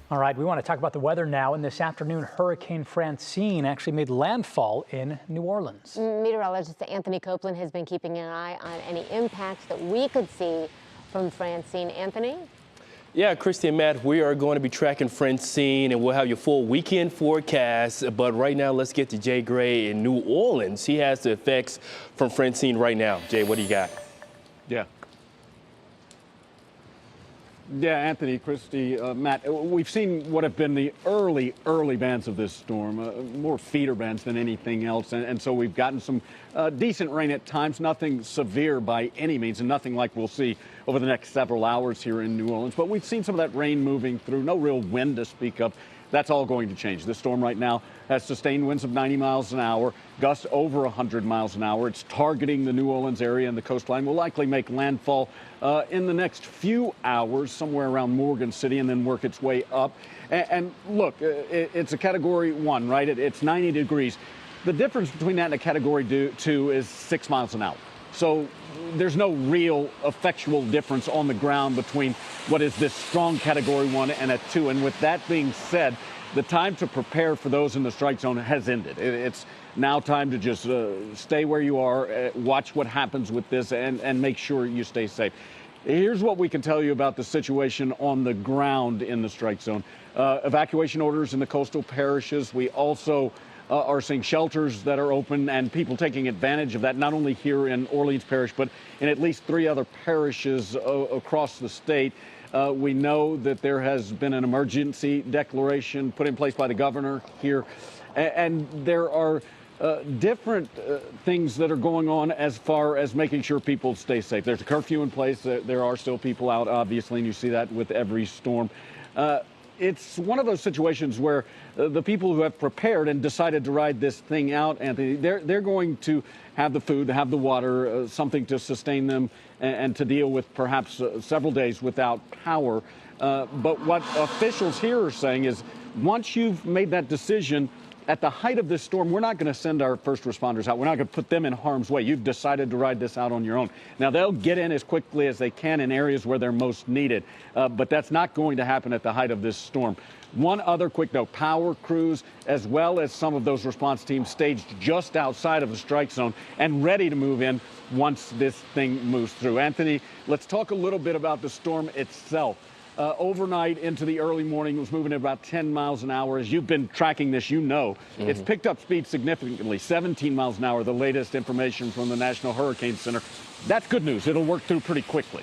All right, we want to talk about the weather now. And this afternoon, Hurricane Francine actually made landfall in New Orleans. Meteorologist Anthony Copeland has been keeping an eye on any impacts that we could see from Francine. Anthony? Yeah, Christy and Matt, we are going to be tracking Francine, and we'll have your full weekend forecast. But right now, let's get to Jay Gray in New Orleans. He has the effects from Francine right now. Jay, what do you got? Yeah, Anthony, Christy, Matt, we've seen what have been the early bands of this storm, more feeder bands than anything else. And so we've gotten some decent rain at times, nothing severe by any means, and nothing like we'll see over the next several hours here in New Orleans. But we've seen some of that rain moving through, no real wind to speak of. That's all going to change. This storm right now has sustained winds of 90 miles an hour, gusts over 100 miles an hour. It's targeting the New Orleans area and the coastline. Will likely make landfall in the next few hours, somewhere around Morgan City, and then work its way up. And look, it's a Category 1, right? It's 90 degrees. The difference between that and a Category 2 is 6 miles an hour. So there's no real effectual difference on the ground between what is this strong Category 1 and a 2. And with that being said, the time to prepare for those in the strike zone has ended. It's now time to just stay where you are, watch what happens with this, and make sure you stay safe. Here's what we can tell you about the situation on the ground in the strike zone. Evacuation orders in the coastal parishes. We also are seeing shelters that are open and people taking advantage of that, not only here in Orleans Parish, but in at least 3 other parishes across the state. We know that there has been an emergency declaration put in place by the governor here, and there are different things that are going on as far as making sure people stay safe. There's a curfew in place. There are still people out, obviously, and you see that with every storm. It's one of those situations where the people who have prepared and decided to ride this thing out, Anthony, they're going to have the food, have the water, something to sustain them and to deal with perhaps several days without power. But what officials here are saying is once you've made that decision, at the height of this storm, we're not going to send our first responders out. We're not going to put them in harm's way. You've decided to ride this out on your own. Now, they'll get in as quickly as they can in areas where they're most needed, but that's not going to happen at the height of this storm. One other quick note, power crews, as well as some of those response teams staged just outside of the strike zone and ready to move in once this thing moves through. Anthony, let's talk a little bit about the storm itself. Overnight into the early morning, it was moving at about 10 miles an hour. As you've been tracking this, you know it's picked up speed significantly, 17 miles an hour, the latest information from the National Hurricane Center. That's good news. It'll work through pretty quickly.